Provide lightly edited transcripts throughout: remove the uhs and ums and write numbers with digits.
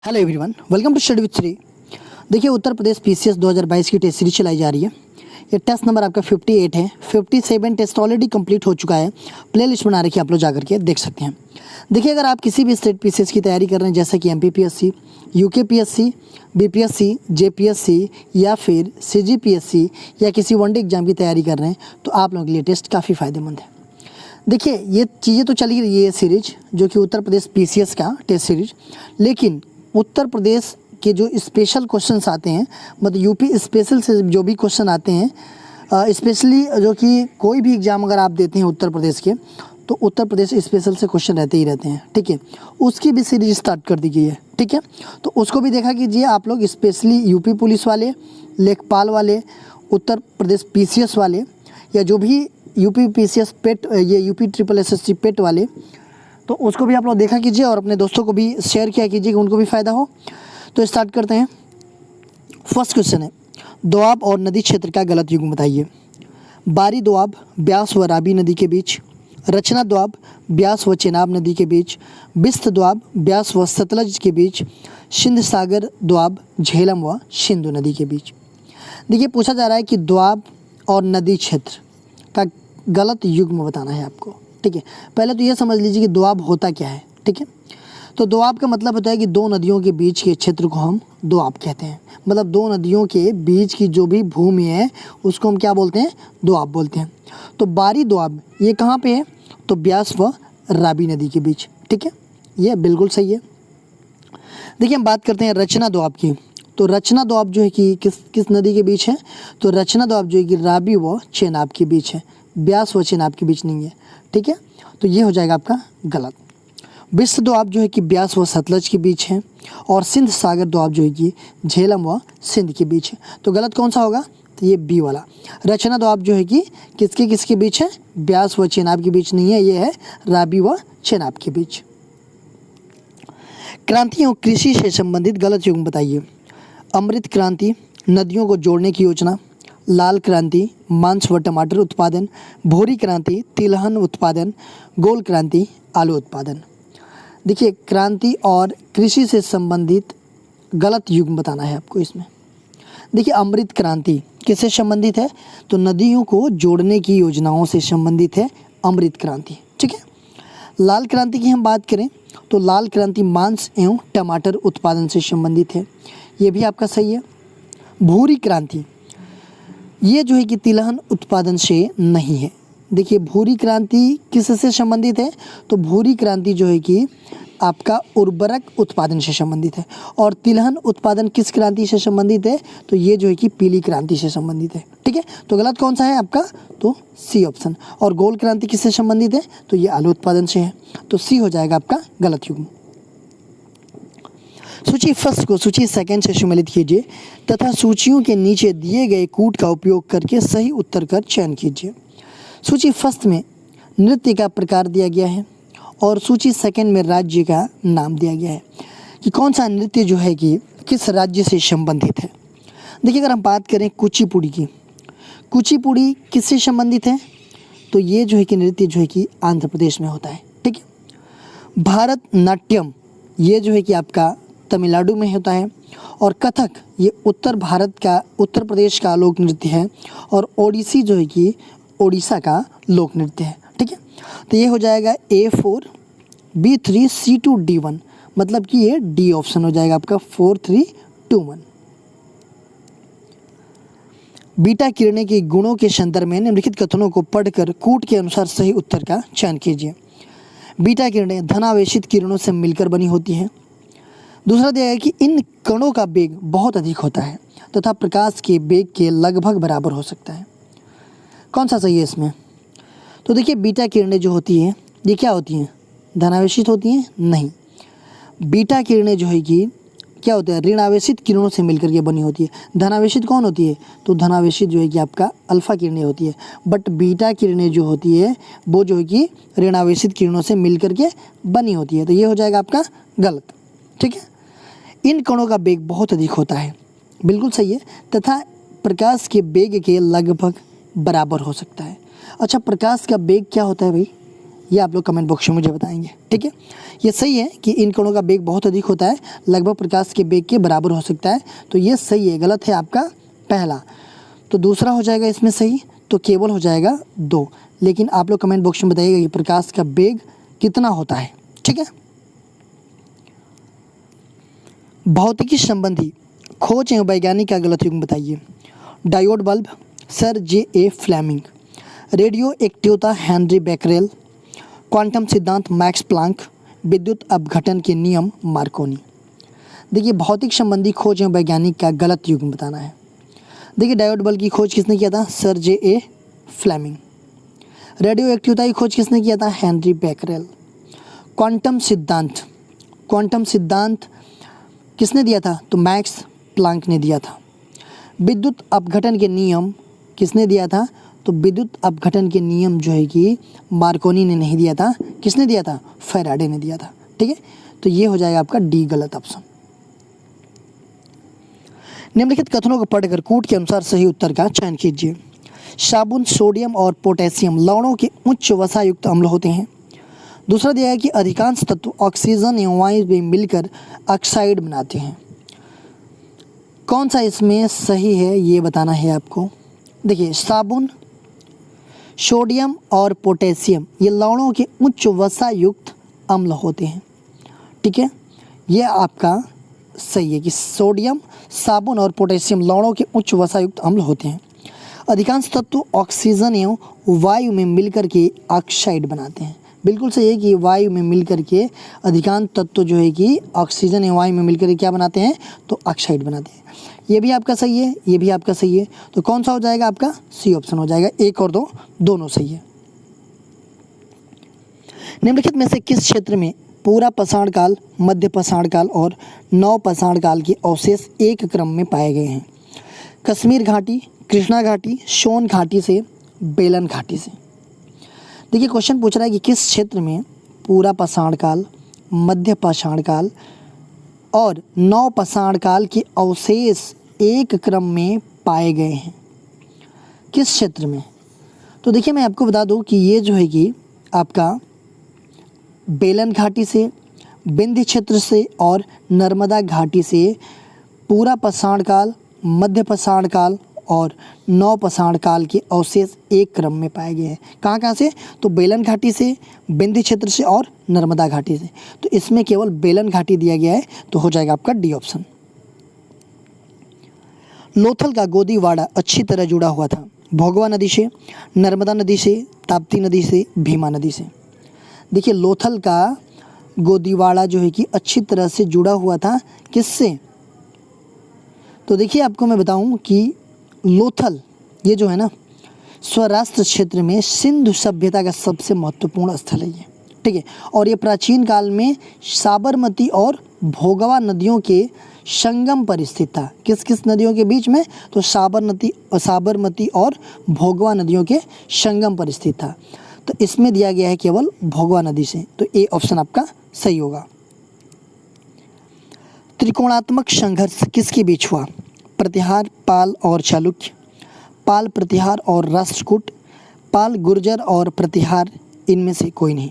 Hello everyone, welcome to study with Shri. देखिए, उत्तर प्रदेश PCS 2022 की test series चलाई जा रही है। ये टेस्ट नंबर आपका 58 है। 57 टेस्ट ऑलरेडी कंप्लीट हो चुका है। प्ले लिस्ट बना रखी है, आप लोग जा करके देख सकते हैं। देखिए, अगर आप किसी भी स्टेट पीसीएस की तैयारी कर रहे हैं, जैसे कि एमपीपीएससी, यूकेपीएससी, बीपीएससी, जेपीएससी या फिर सीजीपीएससी या किसी वनडे एग्जाम की तैयारी कर रहे हैं, तो आप लोगों के लिए टेस्ट काफ़ी फ़ायदेमंद है। देखिए, ये चीज़ें तो चली रही है, ये सीरीज जो कि उत्तर प्रदेश पीसीएस का टेस्ट सीरीज, लेकिन उत्तर प्रदेश के जो स्पेशल क्वेश्चंस आते हैं, मतलब यूपी स्पेशल से जो भी क्वेश्चन आते हैं, स्पेशली जो कि कोई भी एग्ज़ाम अगर आप देते हैं उत्तर प्रदेश के, तो उत्तर प्रदेश स्पेशल से क्वेश्चन रहते ही रहते हैं। ठीक है, उसकी भी सीरीज स्टार्ट कर दी गई है। ठीक है, तो उसको भी देखा कीजिए आप लोग, स्पेशली यूपी पुलिस वाले, लेखपाल वाले, उत्तर प्रदेश पीसीएस वाले, या जो भी यूपी पीसीएस पेट, ये यूपी ट्रिपल एसएससी पेट वाले, तो उसको भी आप लोग देखा कीजिए और अपने दोस्तों को भी शेयर किया कीजिए कि उनको भी फ़ायदा हो। तो स्टार्ट करते हैं। फर्स्ट क्वेश्चन है, दोआब और नदी क्षेत्र का गलत युग्म बताइए। बारी दोआब ब्यास व रावी नदी के बीच, रचना दोआब ब्यास व चेनाब नदी के बीच, बिस्त दोआब ब्यास व सतलज के बीच, सिंध सागर दोआब झेलम व सिंधु नदी के बीच। देखिए, पूछा जा रहा है कि दोआब और नदी क्षेत्र का गलत युग्म बताना है आपको। ठीक है, पहले तो ये समझ लीजिए कि दोआब होता क्या है। ठीक है, तो दोआब का मतलब होता है कि दो नदियों के बीच के क्षेत्र को हम दोआब कहते हैं। मतलब दो नदियों के बीच की जो भी भूमि है उसको हम क्या बोलते हैं? दोआब बोलते हैं। तो बारी दोआब ये कहाँ पे है? तो ब्यास व रावी नदी के बीच। ठीक है, ये बिल्कुल सही है। देखिए, हम बात करते हैं रचना दोआब की। तो रचना दोआब जो है कि किस नदी के बीच है? तो रचना दोआब जो है कि रावी व चेनाब के बीच है, ब्यास व चेनाब के बीच नहीं है। ठीक है, तो ये हो जाएगा आपका गलत। बिस्त दोआब जो है कि ब्यास व सतलज के बीच है, और सिंध सागर दोआब जो है कि झेलम व सिंध के बीच है। तो गलत कौन सा होगा? तो ये बी वाला। रचना दोआब जो है कि किसके बीच है? ब्यास व चेनाब के बीच नहीं है, ये है रावी व चेनाब के बीच। क्रांति और कृषि से संबंधित गलत युग्म बताइए। अमृत क्रांति नदियों को जोड़ने की योजना, लाल क्रांति मांस व टमाटर उत्पादन, भूरी क्रांति तिलहन उत्पादन, गोल क्रांति आलू उत्पादन। देखिए, क्रांति और कृषि से संबंधित गलत युग्म बताना है आपको इसमें। देखिए, अमृत क्रांति किससे संबंधित है? तो नदियों को जोड़ने की योजनाओं से संबंधित है अमृत क्रांति। ठीक है, लाल क्रांति की हम बात करें तो लाल क्रांति मांस एवं टमाटर उत्पादन से संबंधित है, ये भी आपका सही है। भूरी क्रांति ये जो है कि तिलहन उत्पादन से नहीं है। देखिए, भूरी क्रांति किससे संबंधित है? तो भूरी क्रांति जो है कि आपका उर्वरक उत्पादन से संबंधित है, और तिलहन उत्पादन किस क्रांति से संबंधित है? तो ये जो है कि पीली क्रांति से संबंधित है। ठीक है, तो गलत कौन सा है आपका? तो सी ऑप्शन। और गोल क्रांति किससे संबंधित है? तो ये आलू उत्पादन से है, तो सी हो जाएगा आपका गलत युग्म। सूची फर्स्ट को सूची सेकंड से सम्मिलित कीजिए तथा सूचियों के नीचे दिए गए कूट का उपयोग करके सही उत्तर का चयन कीजिए। सूची फर्स्ट में नृत्य का प्रकार दिया गया है, और सूची सेकंड में राज्य का नाम दिया गया है कि कौन सा नृत्य जो है कि किस राज्य से संबंधित है। देखिए, अगर हम बात करें कुचिपुड़ी की, कुचिपुड़ी किससे संबंधित है? तो ये जो है कि नृत्य जो है कि आंध्र प्रदेश में होता है। ठीक है, भारतनाट्यम ये जो है कि आपका तमिलनाडु में होता है, और कथक ये उत्तर प्रदेश का लोक नृत्य है, और ओडिसी जो है कि ओडिशा का लोक नृत्य है। ठीक है, तो ये हो जाएगा A4 B3 C2 D1, मतलब कि ये डी ऑप्शन हो जाएगा आपका 4321। बीटा किरणें के गुणों के संदर्भ में निम्नलिखित कथनों को पढ़कर कूट के अनुसार सही उत्तर का चयन कीजिए। बीटा किरणें धनावेशित किरणों से मिलकर बनी होती हैं। दूसरा दिया है कि इन कणों का वेग बहुत अधिक होता है तथा प्रकाश के वेग के लगभग बराबर हो सकता है। कौन सा सही है इसमें? तो देखिए, बीटा किरणें जो होती हैं ये क्या होती हैं? धनावेशित होती हैं? नहीं, बीटा किरणें जो है कि क्या होता है? ऋणावेशित किरणों से मिलकर के बनी होती है। धनावेशित कौन होती है? तो धनावेशित जो है कि आपका अल्फा किरणें होती है, बट बीटा किरणें जो होती है वो जो है कि ऋणावेशित किरणों से मिलकर के बनी होती है। तो ये हो जाएगा आपका गलत। ठीक है, इन कणों का वेग बहुत अधिक होता है, बिल्कुल सही है, तथा प्रकाश के वेग के लगभग बराबर हो सकता है। अच्छा, प्रकाश का वेग क्या होता है भाई? ये आप लोग कमेंट बॉक्स में मुझे बताएंगे, ठीक है। ये सही है कि इन कणों का वेग बहुत अधिक होता है, लगभग प्रकाश के वेग के बराबर हो सकता है, तो ये सही है। गलत है आपका पहला, तो दूसरा हो जाएगा इसमें सही, तो केवल हो जाएगा 2। लेकिन आप लोग कमेंट बॉक्स में बताइएगा कि प्रकाश का वेग कितना होता है, ठीक है। भौतिकी संबंधी खोज एवं वैज्ञानिक का गलत युग्म बताइए। Diode bulb, sir J Fleming, radio एक्टिवता हेनरी बेकरेल, क्वांटम सिद्धांत मैक्स प्लांक, विद्युत अपघटन के नियम मार्कोनी। देखिए भौतिक संबंधी खोज एवं वैज्ञानिक का गलत युग्म बताना है। देखिए डायोड बल्ब की खोज किसने किया था? Sir J Fleming. रेडियो एक्टिवता की खोज किसने किया था? Henry Becquerel. क्वांटम सिद्धांत किसने दिया था? तो मैक्स प्लांक ने दिया था। विद्युत अपघटन के नियम किसने दिया था? तो विद्युत अपघटन के नियम जो है कि मार्कोनी ने नहीं दिया था। किसने दिया था? फैराडे ने दिया था, ठीक है। तो ये हो जाएगा आपका डी गलत ऑप्शन। निम्नलिखित कथनों को पढ़कर कूट के अनुसार सही उत्तर का चयन कीजिए। साबुन सोडियम और पोटेशियम लवणों के उच्च वसायुक्त अम्ल होते हैं। दूसरा दिया है कि अधिकांश तत्व ऑक्सीजन एवं वायु में मिलकर ऑक्साइड बनाते हैं। कौन सा इसमें सही है ये बताना है आपको। देखिए साबुन, सोडियम और पोटेशियम ये लवणों के उच्च वसायुक्त अम्ल होते हैं, ठीक है। ये आपका सही है कि सोडियम, साबुन और पोटेशियम लवणों के उच्च वसायुक्त अम्ल होते हैं। अधिकांश तत्व ऑक्सीजन एवं वायु में मिलकर के ऑक्साइड बनाते हैं। बिल्कुल सही है कि वायु में मिलकर के अधिकांश तत्व जो है कि ऑक्सीजन एवं वायु में मिलकर के क्या बनाते हैं? तो ऑक्साइड बनाते हैं। ये भी आपका सही है, ये भी आपका सही है। तो कौन सा हो जाएगा आपका? सी ऑप्शन हो जाएगा। 1 और 2 दोनों सही है। निम्नलिखित में से किस क्षेत्र में पूरा पाषाण काल, मध्य पाषाण काल और नव पाषाण काल के अवशेष एक क्रम में पाए गए हैं? कश्मीर घाटी, कृष्णा घाटी, सोन घाटी से, बेलन घाटी से। देखिए क्वेश्चन पूछ रहा है कि किस क्षेत्र में पूरा पाषाण काल, मध्य पाषाण काल और नव पाषाण काल के अवशेष एक क्रम में पाए गए हैं, किस क्षेत्र में? तो देखिए मैं आपको बता दूं कि ये जो है कि आपका बेलन घाटी से, विंध्य क्षेत्र से और नर्मदा घाटी से पूरा पाषाण काल, मध्य पाषाण काल और नव पाषाण काल के अवशेष एक क्रम में पाए गए हैं। कहाँ कहाँ से? तो बेलन घाटी से, विंध्य क्षेत्र से और नर्मदा घाटी से। तो इसमें केवल बेलन घाटी दिया गया है, तो हो जाएगा आपका डी ऑप्शन। लोथल का गोदीवाड़ा अच्छी तरह जुड़ा हुआ था भोगवा नदी से, नर्मदा नदी से, ताप्ती नदी से, भीमा नदी से। देखिए लोथल का गोदीवाड़ा जो है कि अच्छी तरह से जुड़ा हुआ था किससे? तो देखिए आपको मैं बताऊं कि लोथल ये जो है ना स्वराष्ट्र क्षेत्र में सिंधु सभ्यता का सबसे महत्वपूर्ण स्थल है ये, ठीक है। और ये प्राचीन काल में साबरमती और भोगवा नदियों के संगम पर स्थित था। किस किस नदियों के बीच में? तो साबरमती और भोगवा नदियों के संगम पर स्थित था। तो इसमें दिया गया है केवल भोगवा नदी से, तो ए ऑप्शन आपका सही होगा। त्रिकोणात्मक संघर्ष किसके बीच हुआ? प्रतिहार, पाल और चालुक्य, पाल प्रतिहार और राष्ट्रकूट, पाल गुर्जर और प्रतिहार, इनमें से कोई नहीं।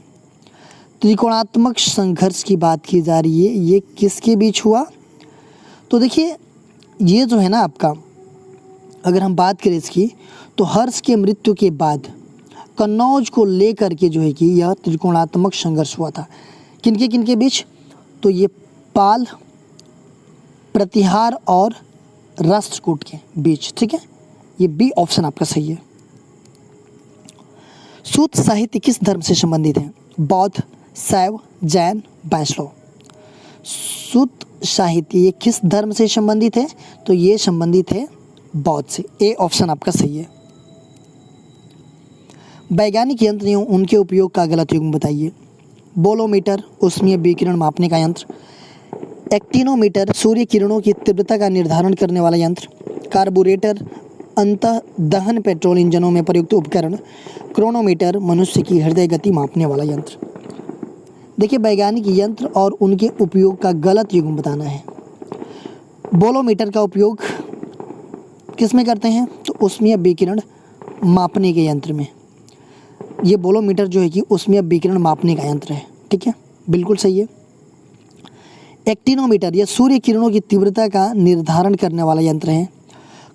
त्रिकोणात्मक संघर्ष की बात की जा रही है, ये किसके बीच हुआ? तो देखिए ये जो है ना आपका, अगर हम बात करें इसकी, तो हर्ष के मृत्यु के बाद कन्नौज को लेकर के जो है कि यह त्रिकोणात्मक संघर्ष हुआ था। किनके बीच? तो ये पाल, प्रतिहार और राष्ट्रकूट के बीच, ठीक है। ये बी ऑप्शन आपका सही है। सूत साहित्य किस धर्म से संबंधित है? बौद्ध, शैव, जैन, वैष्णव। सूत साहित्य ये किस धर्म से संबंधित है? तो ये संबंधित है बौद्ध से। ए ऑप्शन आपका सही है। वैज्ञानिक यंत्र एवं उनके उपयोग का गलत युग्म बताइए। बोलोमीटर ऊष्मीय विकिरण मापने का यंत्र, एक्टिनोमीटर सूर्य किरणों की तीव्रता का निर्धारण करने वाला यंत्र, कार्बोरेटर अंतः दहन पेट्रोल इंजनों में प्रयुक्त उपकरण, क्रोनोमीटर मनुष्य की हृदय गति मापने वाला यंत्र। देखिए वैज्ञानिक यंत्र और उनके उपयोग का गलत युग्म बताना है। बोलोमीटर का उपयोग किस में करते हैं? तो ऊष्मीय विकिरण मापने के यंत्र में। ये बोलोमीटर जो है कि उसमें विकिरण मापने का यंत्र है। ठीक है, बिल्कुल सही है। एक्टिनोमीटर ये सूर्य किरणों की तीव्रता का निर्धारण करने वाला यंत्र है।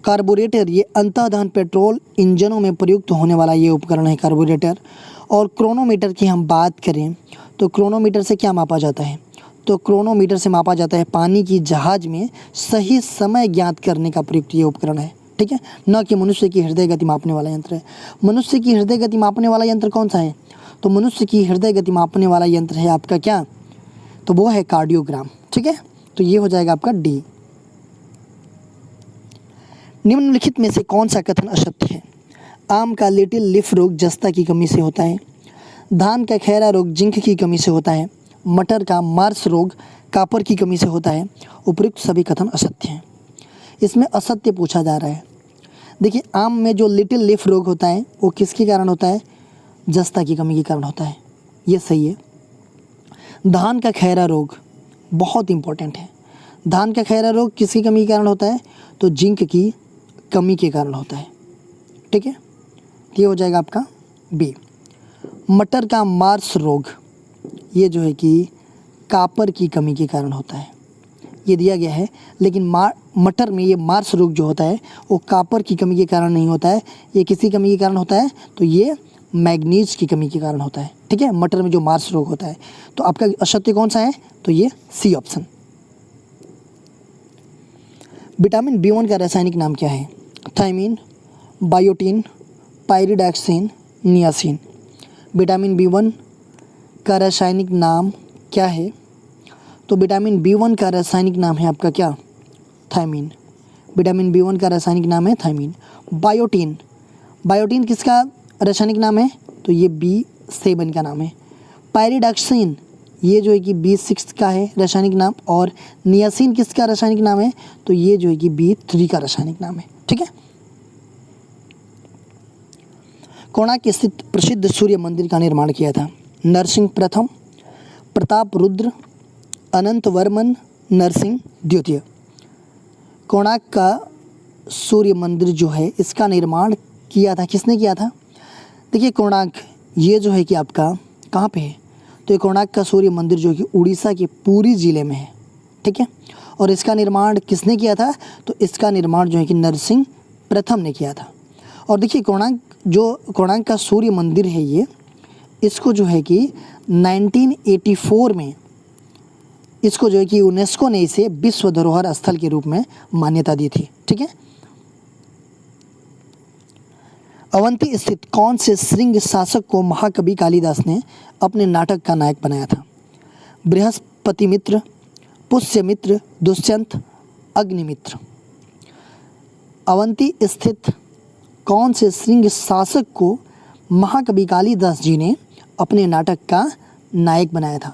कार्बोरेटर ये अंतःदहन पेट्रोल इंजनों में प्रयुक्त होने वाला ये उपकरण है कार्बोरेटर। और क्रोनोमीटर की हम बात करें तो क्रोनोमीटर से क्या मापा जाता है? तो क्रोनोमीटर से मापा जाता है पानी की जहाज में सही समय ज्ञात करने का प्रयुक्त ये उपकरण है। ठीक है, न कि मनुष्य की हृदय गति मापने वाला यंत्र है। मनुष्य की हृदय गति मापने वाला यंत्र कौन सा है? तो मनुष्य की हृदय गति मापने वाला यंत्र है आपका क्या? तो वो है कार्डियोग्राम। ठीक है, तो ये हो जाएगा आपका डी। निम्नलिखित में से कौन सा कथन असत्य है? आम का लिटिल लीफ रोग जस्ता की कमी से होता है। धान का खैरा रोग जिंक की कमी से होता है। मटर का मार्स रोग कापर की कमी से होता है। उपयुक्त सभी कथन असत्य हैं। इसमें असत्य पूछा जा रहा है। देखिए, आम में जो लिटिल लीफ रोग होता है वो किसके कारण होता है? जस्ता की कमी के कारण होता है, ये सही है। धान का खैरा रोग बहुत इंपॉर्टेंट है। धान का खैरा रोग किसकी कमी के कारण होता है? तो जिंक की कमी के कारण होता है। ठीक है, ये हो जाएगा आपका बी। मटर का मार्स रोग ये जो है कि कापर की कमी के कारण होता है, ये दिया गया है। लेकिन मटर में ये मार्स रोग जो होता है वो कापर की कमी के कारण नहीं होता है, ये किसी कमी के कारण होता है? तो ये मैग्नीज की कमी के कारण होता है। ठीक है, मटर में जो मार्स रोग होता है। तो आपका असत्य कौन सा है? तो ये सी ऑप्शन। विटामिन B1 का रासायनिक नाम क्या है? Thiamine, biotin, pyridoxine, niacin. Vitamin B1 का रासायनिक नाम क्या है? तो विटामिन B1 का रासायनिक नाम है आपका क्या? थायमीन। विटामिन B1 का रासायनिक नाम है थायमीन। बायोटीन, बायोटीन किसका रासायनिक नाम है? तो ये B7 का नाम है। पायरिडॉक्सिन ये जो है कि B6 का है रासायनिक नाम। और नियासिन किसका रासायनिक नाम है? तो ये जो है कि B3 का रासायनिक नाम है। ठीक है, कोणार्क स्थित प्रसिद्ध सूर्य मंदिर का निर्माण किया था? नरसिंह प्रथम, प्रताप रुद्र, अनंत वर्मन, नरसिंह द्वितीय। कोणार्क का सूर्य मंदिर जो है इसका निर्माण किया था, किसने किया था? देखिए, कोणार्क ये जो है कि आपका कहाँ पे है? तो ये कोणार्क का सूर्य मंदिर जो कि उड़ीसा के पुरी ज़िले में है। ठीक है, और इसका निर्माण किसने किया था? तो इसका निर्माण जो है कि नरसिंह प्रथम ने किया था। और देखिए, कोणार्क का सूर्य मंदिर है ये, इसको जो है कि 1984 में इसको जो है कि यूनेस्को ने इसे विश्व धरोहर स्थल के रूप में मान्यता दी थी। ठीक है, अवंती स्थित कौन से श्रृंग शासक को महाकवि कालिदास ने अपने नाटक का नायक बनाया था? बृहस्पतिमित्र, पुष्यमित्र, दुष्यंत, अग्निमित्र। अवंती स्थित कौन से श्रृंग शासक को महाकवि कालिदास जी ने अपने नाटक का नायक बनाया था?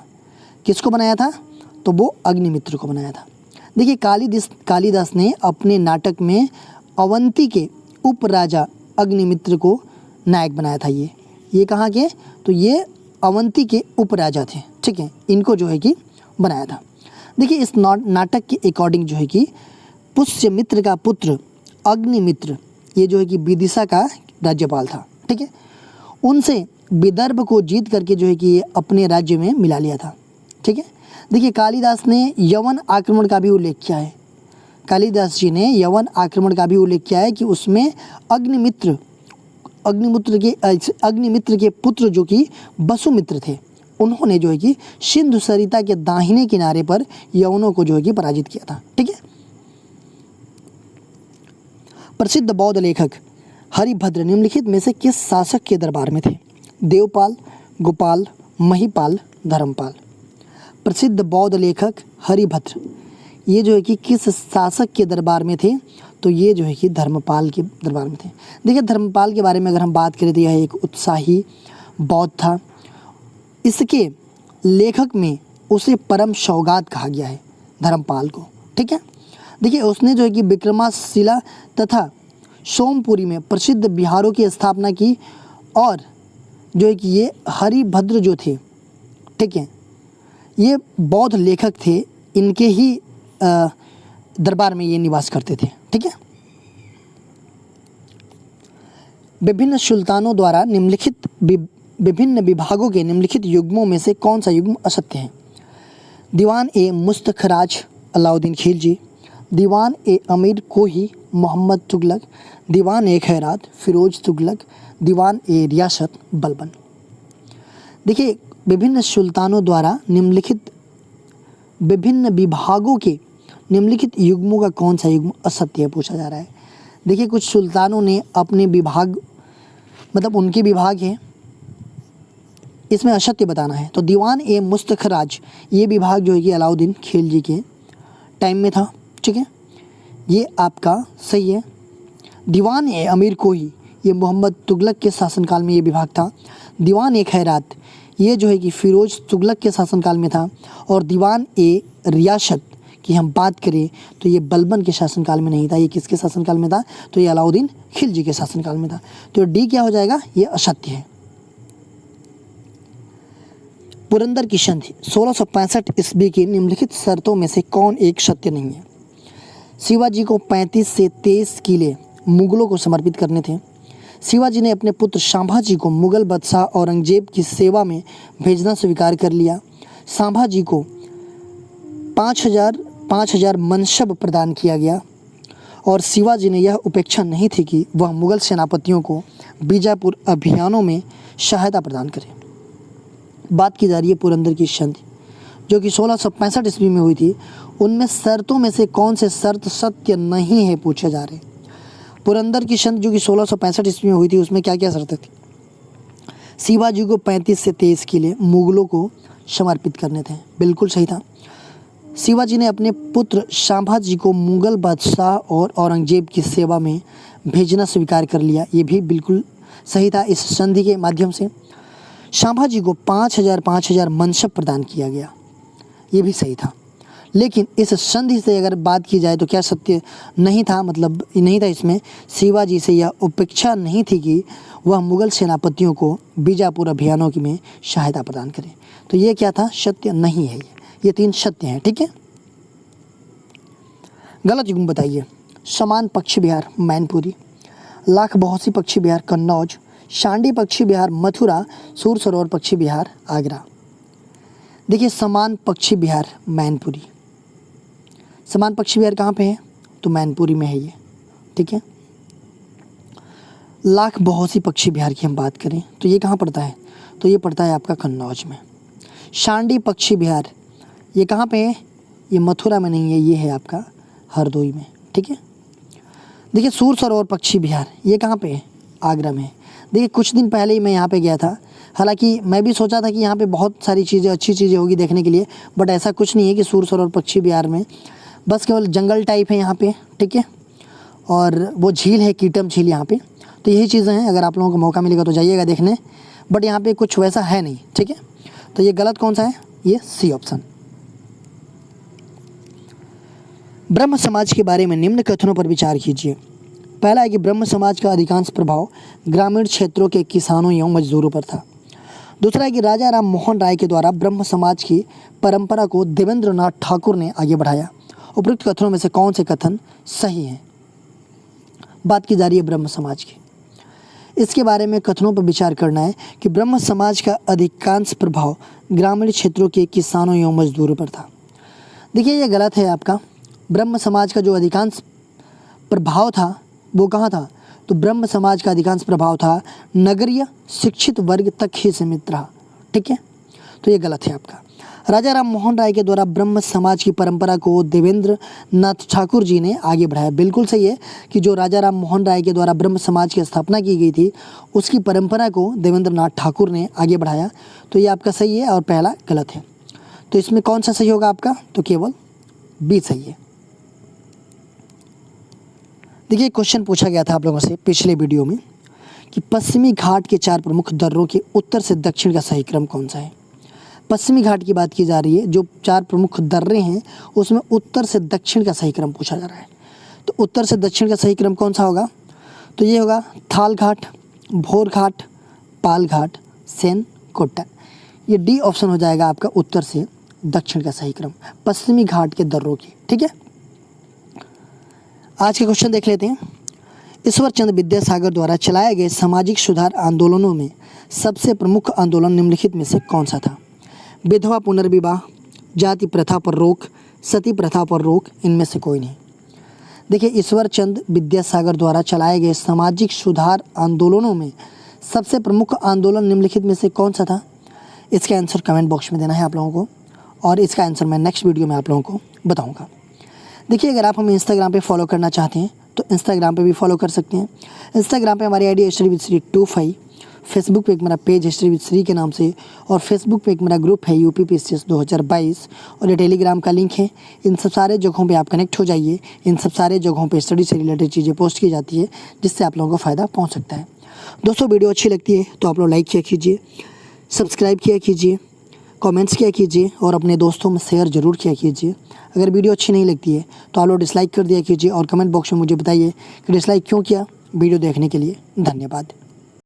किसको बनाया था? तो वो अग्निमित्र को बनाया था। देखिए, कालिदास ने अपने नाटक में अवंती के उपराजा अग्निमित्र को नायक बनाया था। ये कहाँ के? तो ये अवंती के उपराजा थे। ठीक है, इनको जो है कि बनाया था। देखिए, इस नाटक के अकॉर्डिंग जो है कि पुष्यमित्र का पुत्र अग्निमित्र ये जो है कि विदिशा का राज्यपाल था। ठीक है, उनसे विदर्भ को जीत करके जो है कि ये अपने राज्य में मिला लिया था। ठीक है, देखिए, कालिदास ने यवन आक्रमण का भी उल्लेख किया है। कालिदास जी ने यवन आक्रमण का भी उल्लेख किया है कि उसमें अग्निमित्र के पुत्र जो कि वसुमित्र थे, उन्होंने जो है कि सिंधु सरिता के दाहिने किनारे पर यवनों को जो है कि पराजित किया था। ठीक है, प्रसिद्ध बौद्ध लेखक हरिभद्र निम्नलिखित में से किस शासक के दरबार में थे? देवपाल, गोपाल, महिपाल, धर्मपाल। प्रसिद्ध बौद्ध लेखक हरिभद्र ये जो है कि किस शासक के दरबार में थे? तो ये जो है कि धर्मपाल के दरबार में थे। देखिए, धर्मपाल के बारे में अगर हम बात करें तो यह एक उत्साही बौद्ध था। इसके लेखक में उसे परम सौगात कहा गया है, धर्मपाल को। ठीक है, देखिए, उसने जो है कि विक्रमशिला तथा सोमपुरी में प्रसिद्ध बिहारों की स्थापना की। और जो है कि ये हरिभद्र जो थे, ठीक है, ये बौद्ध लेखक थे, इनके ही दरबार में ये निवास करते थे। ठीक है, विभिन्न सुल्तानों द्वारा निम्नलिखित विभिन्न विभागों के निम्नलिखित युग्मों में से कौन सा युग्म असत्य है? दीवान ए मुस्तखराज अलाउद्दीन खिलजी, दीवान ए अमीर कोही मोहम्मद तुगलक, दीवान ए खैरात फिरोज तुगलक, दीवान ए रियासत बलबन। देखिए, विभिन्न सुल्तानों द्वारा निम्नलिखित विभिन्न विभागों के निम्नलिखित युग्मों का कौन सा युग्म असत्य है पूछा जा रहा है। देखिए, कुछ सुल्तानों ने अपने विभाग मतलब उनके विभाग हैं, इसमें असत्य बताना है। तो दीवान ए मुस्तखराज ये विभाग जो है कि अलाउद्दीन खिलजी के टाइम में था, ठीक है, ये आपका सही है। दीवान ए अमीर कोही ये मोहम्मद तुगलक के शासनकाल में ये विभाग था। दीवान ए खैरात ये जो है कि फिरोज तुगलक के शासनकाल में था। और दीवान ए रियासत की हम बात करें तो ये बलबन के शासनकाल में नहीं था। ये किसके शासनकाल में था? तो ये अलाउद्दीन खिलजी के शासनकाल में था। तो डी क्या हो जाएगा? ये असत्य है। पुरंदर की संधि 1665 ईस्वी की निम्नलिखित शर्तों में से कौन एक सत्य नहीं है? शिवाजी को 35 से 23 किले मुगलों को समर्पित करने थे। शिवाजी ने अपने पुत्र संभाजी को मुगल बादशाह औरंगजेब की सेवा में भेजना स्वीकार कर लिया। संभाजी को 5,000 मनसब प्रदान किया गया और शिवाजी ने यह उपेक्षा नहीं थी कि वह मुगल सेनापतियों को बीजापुर अभियानों में सहायता प्रदान करे। बात की जा रही है पुरंदर की संधि जो कि 1665 ईस्वी में हुई थी। उनमें शर्तों में से कौन से शर्त सत्य नहीं है पूछे जा रहे। पुरंदर की संधि जो कि 1665 ईस्वी में हुई थी उसमें क्या क्या शर्तें थी? शिवाजी को 35 से 23 किले मुगलों को समर्पित करने थे, बिल्कुल सही था। शिवाजी ने अपने पुत्र संभाजी को मुगल बादशाह और औरंगजेब की सेवा में भेजना स्वीकार कर लिया, ये भी बिल्कुल सही था। इस संधि के माध्यम से संभाजी को 5,000 मनसब प्रदान किया गया, ये भी सही था। लेकिन इस संधि से अगर बात की जाए तो क्या सत्य नहीं था? मतलब नहीं था इसमें शिवाजी से यह उपेक्षा नहीं थी कि वह मुगल सेनापतियों को बीजापुर अभियानों में सहायता प्रदान करे। तो ये क्या था? सत्य नहीं है। ये 3 सत्य हैं, ठीक है। गलत युग्म बताइए। समान पक्षी विहार मैनपुरी, लाख बहोसी पक्षी विहार कन्नौज, शांडी पक्षी विहार मथुरा, सूर सरोवर पक्षी विहार आगरा। देखिए, समान पक्षी विहार मैनपुरी, समान पक्षी विहार कहाँ पे है? तो मैनपुरी में है ये, ठीक है। लाख बहोसी पक्षी विहार की हम बात करें तो ये कहाँ पड़ता है? तो ये पड़ता है आपका कन्नौज में। शांडी पक्षी विहार ये कहाँ पे है? ये मथुरा में नहीं है, ये है आपका हरदोई में, ठीक है। देखिए, सूर सरोवर पक्षी विहार ये कहाँ पे है? आगरा में। देखिए, कुछ दिन पहले ही मैं यहाँ पे गया था। हालांकि मैं भी सोचा था कि यहाँ पे बहुत सारी चीज़ें अच्छी चीज़ें होगी देखने के लिए, बट ऐसा कुछ नहीं है कि सूर सरोवर पक्षी विहार में बस केवल जंगल टाइप है यहाँ पे, ठीक है। और वो झील है कीटम झील यहाँ पे। तो यही चीज़ें हैं, अगर आप लोगों को मौका मिलेगा तो जाइएगा देखने, बट यहाँ पे कुछ वैसा है नहीं, ठीक है। तो ये गलत कौन सा है? ये सी ऑप्शन। ब्रह्म समाज के बारे में निम्न कथनों पर विचार कीजिए। पहला है कि ब्रह्म समाज का अधिकांश प्रभाव ग्रामीण क्षेत्रों के किसानों एवं मजदूरों पर था। दूसरा है कि राजा राम मोहन राय के द्वारा ब्रह्म समाज की परंपरा को देवेंद्र नाथ ठाकुर ने आगे बढ़ाया। उपरोक्त कथनों में से कौन से कथन सही हैं? बात की जा रही है ब्रह्म समाज की। इसके बारे में कथनों पर विचार करना है कि ब्रह्म समाज का अधिकांश प्रभाव ग्रामीण क्षेत्रों के किसानों एवं मजदूरों पर था। देखिए, ये गलत है आपका। ब्रह्म समाज का जो अधिकांश प्रभाव था वो कहाँ था? तो ब्रह्म समाज का अधिकांश प्रभाव था नगरीय शिक्षित वर्ग तक ही सीमित रहा, ठीक है। तो ये गलत है आपका। राजा राम मोहन राय के द्वारा ब्रह्म समाज की परंपरा को देवेंद्र नाथ ठाकुर जी ने आगे बढ़ाया। बिल्कुल सही है कि जो राजा राम मोहन राय के द्वारा ब्रह्म समाज की स्थापना की गई थी उसकी परंपरा को देवेंद्र नाथ ठाकुर ने आगे बढ़ाया। तो ये आपका सही है और पहला गलत है। तो इसमें कौन सा सही होगा आपका? तो केवल बी सही है। देखिए, क्वेश्चन पूछा गया था आप लोगों से पिछले वीडियो में कि पश्चिमी घाट के 4 प्रमुख दर्रों के उत्तर से दक्षिण का सही क्रम कौन सा है। पश्चिमी घाट की बात की जा रही है। जो 4 प्रमुख दर्रे हैं उसमें उत्तर से दक्षिण का सही क्रम पूछा जा रहा है। तो उत्तर से दक्षिण का सही क्रम कौन सा होगा? तो ये होगा थाल घाट, भोर घाट, पाल घाट, सेन कोट्टा। ये डी ऑप्शन हो जाएगा आपका उत्तर से दक्षिण का सही क्रम पश्चिमी घाट के दर्रों की, ठीक है। आज के क्वेश्चन देख लेते हैं। ईश्वर चंद्र विद्यासागर द्वारा चलाए गए सामाजिक सुधार आंदोलनों में सबसे प्रमुख आंदोलन निम्नलिखित में से कौन सा था? विधवा पुनर्विवाह, जाति प्रथा पर रोक, सती प्रथा पर रोक, इनमें से कोई नहीं। देखिए, ईश्वर चंद विद्यासागर द्वारा चलाए गए सामाजिक सुधार आंदोलनों में सबसे प्रमुख आंदोलन निम्नलिखित में से कौन सा था? इसका आंसर कमेंट बॉक्स में देना है आप लोगों को, और इसका आंसर मैं नेक्स्ट वीडियो में आप लोगों को बताऊंगा। देखिए, अगर आप हमें इंस्टाग्राम पे फॉलो करना चाहते हैं तो इंस्टाग्राम पे भी फॉलो कर सकते हैं। इंस्टाग्राम पे हमारी ID history with Shri 25, Facebook पे एक मेरा पेज हिस्ट्री विद श्री के नाम से, और फेसबुक पे एक मेरा ग्रुप है यूपी PCS 2022, और ये टेलीग्राम का लिंक है। इन सब सारे जगहों पे आप कनेक्ट हो जाइए। इन सब सारे जगहों पे स्टडी से रिलेटेड चीज़ें पोस्ट की जाती है, जिससे आप लोगों को फ़ायदा पहुँच सकता है। दोस्तों, वीडियो अच्छी लगती है तो आप लोग लाइक किया कीजिए, सब्सक्राइब किया कीजिए, कमेंट्स किया कीजिए, और अपने दोस्तों में शेयर ज़रूर किया कीजिए। अगर वीडियो अच्छी नहीं लगती है तो आप लोग डिसलाइक कर दिया कीजिए, और कमेंट बॉक्स में मुझे बताइए कि डिसलाइक क्यों किया। वीडियो देखने के लिए धन्यवाद।